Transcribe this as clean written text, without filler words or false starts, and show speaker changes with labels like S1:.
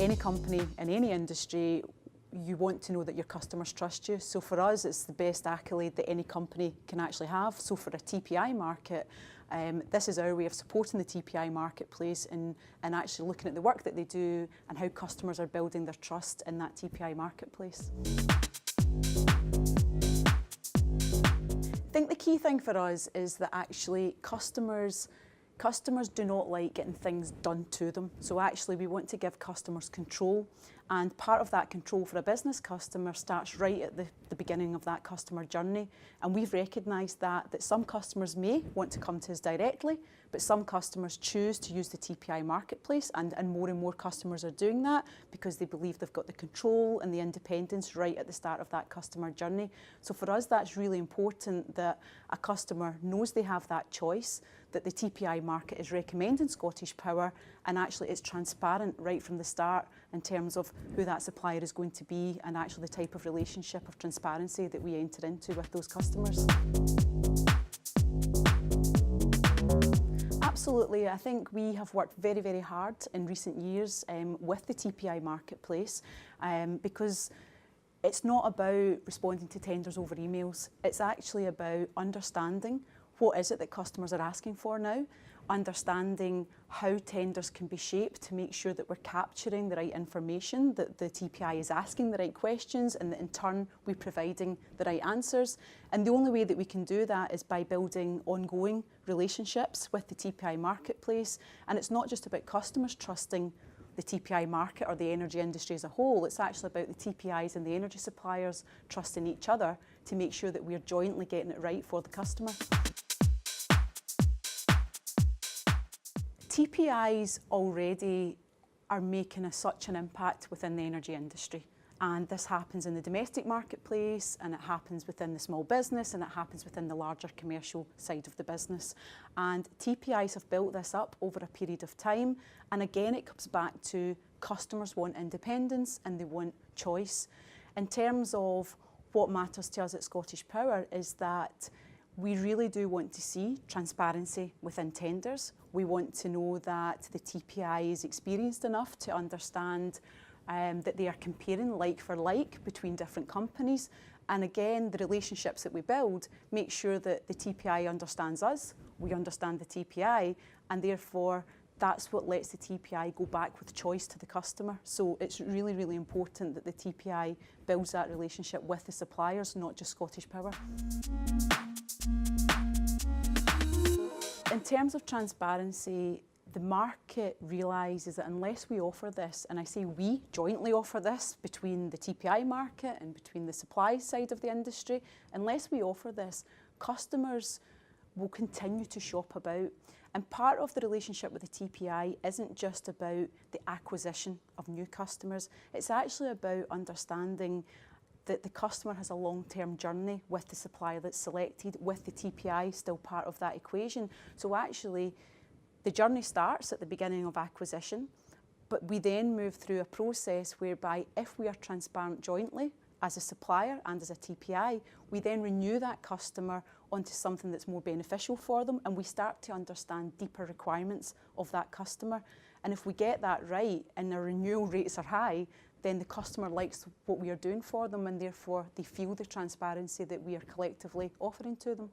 S1: any company in any industry, you want to know that your customers trust you. So for us, it's the best accolade that any company can actually have. So for a TPI market, this is our way of supporting the TPI marketplace and actually looking at the work that they do and how customers are building their trust in that TPI marketplace. I think the key thing for us is that actually customers do not like getting things done to them. So actually we want to give customers control, and part of that control for a business customer starts right at the beginning of that customer journey. And we've recognised that some customers may want to come to us directly, but some customers choose to use the TPI marketplace, and more customers are doing that because they believe they've got the control and the independence right at the start of that customer journey. So for us, that's really important that a customer knows they have that choice, that the TPI market is recommending ScottishPower, and actually it's transparent right from the start in terms of who that supplier is going to be and actually the type of relationship of transparency that we enter into with those customers. Absolutely. I think we have worked very, very hard in recent years with the TPI marketplace because it's not about responding to tenders over emails. It's actually about understanding what is it that customers are asking for now, understanding how tenders can be shaped to make sure that we're capturing the right information, that the TPI is asking the right questions, and that in turn we're providing the right answers. And the only way that we can do that is by building ongoing relationships with the TPI marketplace. And it's not just about customers trusting the TPI market or the energy industry as a whole, it's actually about the TPIs and the energy suppliers trusting each other to make sure that we're jointly getting it right for the customer. TPIs already are making such an impact within the energy industry, and this happens in the domestic marketplace, and it happens within the small business, and it happens within the larger commercial side of the business. And TPIs have built this up over a period of time, and again it comes back to customers want independence and they want choice. In terms of what matters to us at ScottishPower is that we really do want to see transparency within tenders. We want to know that the TPI is experienced enough to understand that they are comparing like for like between different companies. And again, the relationships that we build make sure that the TPI understands us, we understand the TPI, and therefore that's what lets the TPI go back with choice to the customer. So it's really, really important that the TPI builds that relationship with the suppliers, not just ScottishPower. In terms of transparency, the market realises that unless we offer this, and I say we jointly offer this between the TPI market and between the supply side of the industry, unless we offer this, customers will continue to shop about. And part of the relationship with the TPI isn't just about the acquisition of new customers, it's actually about understanding that the customer has a long-term journey with the supplier that's selected, with the TPI still part of that equation. So actually, the journey starts at the beginning of acquisition, but we then move through a process whereby if we are transparent jointly as a supplier and as a TPI, we then renew that customer onto something that's more beneficial for them, and we start to understand deeper requirements of that customer. And if we get that right and our renewal rates are high, then the customer likes what we are doing for them, and therefore they feel the transparency that we are collectively offering to them.